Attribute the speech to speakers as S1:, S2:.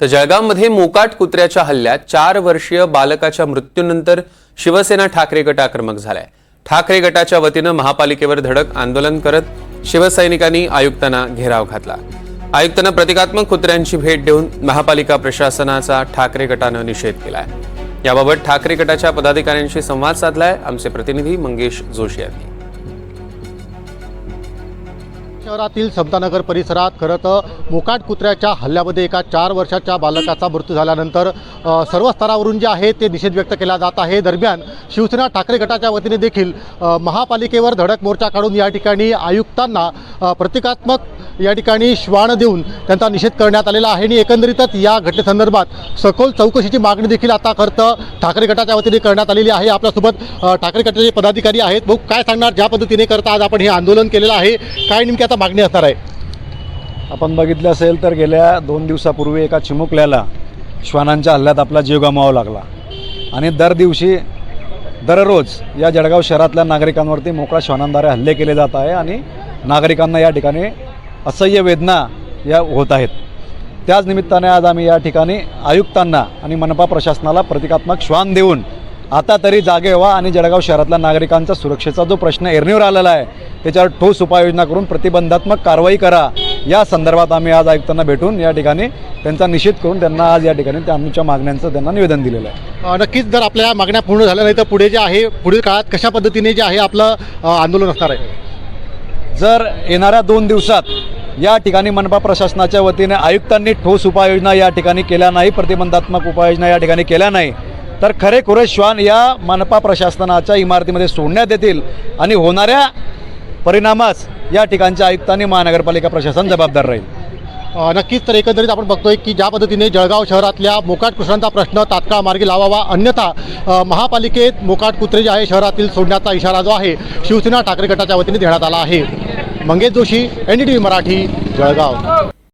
S1: तर जळगावमध्ये मोकाट कुत्र्याच्या हल्ल्यात 4 वर्षीय बालकाच्या मृत्यूनंतर शिवसेना ठाकरे गट आक्रमक झालाय। ठाकरे गटाच्या वतीनं महापालिकेवर धडक आंदोलन करत शिवसैनिकांनी आयुक्तांना घेराव घातला। आयुक्तांना प्रतिकात्मक कुत्र्यांची भेट देऊन महापालिका प्रशासनाचा ठाकरे गटानं निषेध केलाय। याबाबत ठाकरे गटाच्या पदाधिकाऱ्यांशी संवाद साधलाय आमचे प्रतिनिधी मंगेश जोशी यांनी।
S2: शहरातील समतानगर परिसरात खरं तर मोकाट कुत्र्याच्या हल्ल्यामध्ये एका 4 वर्षाच्या बालकाचा मृत्यू झाल्यानंतर सर्व स्तरावरून जे आहे ते निषेध व्यक्त केला जात आहे। दरम्यान शिवसेना ठाकरे गटाच्या वतीने देखील महापालिकेवर धडक मोर्चा काढून या ठिकाणी आयुक्तांना प्रतिकात्मक या ठिकाणी श्वान देऊन त्यांचा निषेध करण्यात आलेला आहे। आणि एकंदरीतच या घटनेसंदर्भात सखोल चौकशीची मागणी देखील आता खरं ठाकरे गटाच्या वतीने करण्यात आलेली आहे। आपल्यासोबत ठाकरे गटाचे पदाधिकारी आहेत। भाऊ, काय सांगणार, ज्या पद्धतीने करता आज आपण हे आंदोलन केलेलं आहे, काय नेमकी आता मागणी असणार आहे?
S3: आपण बघितलं असेल तर गेल्या 2 दिवसापूर्वी एका चिमुकल्याला श्वानांच्या हल्ल्यात आपला जीव गमावावा लागला आणि दररोज या जळगाव शहरातल्या नागरिकांवरती मोकळा श्वानांद्वारे हल्ले केले जात आहे आणि नागरिकांना या ठिकाणी असह्य वेदना या होत आहेत। त्याच निमित्ताने आज आम्ही या ठिकाणी आयुक्तांना आणि मनपा प्रशासनाला प्रतिकात्मक श्वान देऊन आता तरी जागे व्हा आणि जळगाव शहरातल्या नागरिकांचा सुरक्षेचा जो प्रश्न ऐरणीवर आलेला आहे त्याच्यावर ठोस उपाययोजना करून प्रतिबंधात्मक कारवाई करा, या संदर्भात आम्ही आज आयुक्तांना भेटून या ठिकाणी त्यांचा निषेध करून त्यांना आज या ठिकाणी आमच्या मागण्यांचं त्यांना निवेदन दिलेलं आहे।
S2: नक्कीच जर आपल्या मागण्या पूर्ण झाल्या नाही तर पुढे जे आहे पुढील काळात कशा पद्धतीने जे आहे आपलं आंदोलन असणार आहे?
S3: जर येणाऱ्या 2 दिवसात या ठिकाणी मनपा प्रशासनाच्या वतीने आयुक्तांनी ठोस उपाययोजना या ठिकाणी केल्या नाही, प्रतिबंधात्मक उपाययोजना या ठिकाणी केल्या नाही, तर खरेखुरे श्वान या मनपा प्रशासनाच्या इमारतीमध्ये सोडण्यात येतील आणि होणाऱ्या परिणामास या ठिकाणच्या आयुक्तांनी महानगरपालिका प्रशासन जबाबदार राहील।
S2: नक्कीच तर एकंदरीत आपण बघतोय की ज्या पद्धतीने जळगाव शहरातल्या मोकाट कुत्र्यांचा प्रश्न तात्काळ मार्गी लावावा, अन्यथा महापालिकेत मोकाट कुत्रे जे आहे शहरातील सोडण्याचा इशारा जो आहे शिवसेना ठाकरे गटाच्या वतीने देण्यात आला आहे। मंगेश जोशी, NDTV मराठी, जळगाव।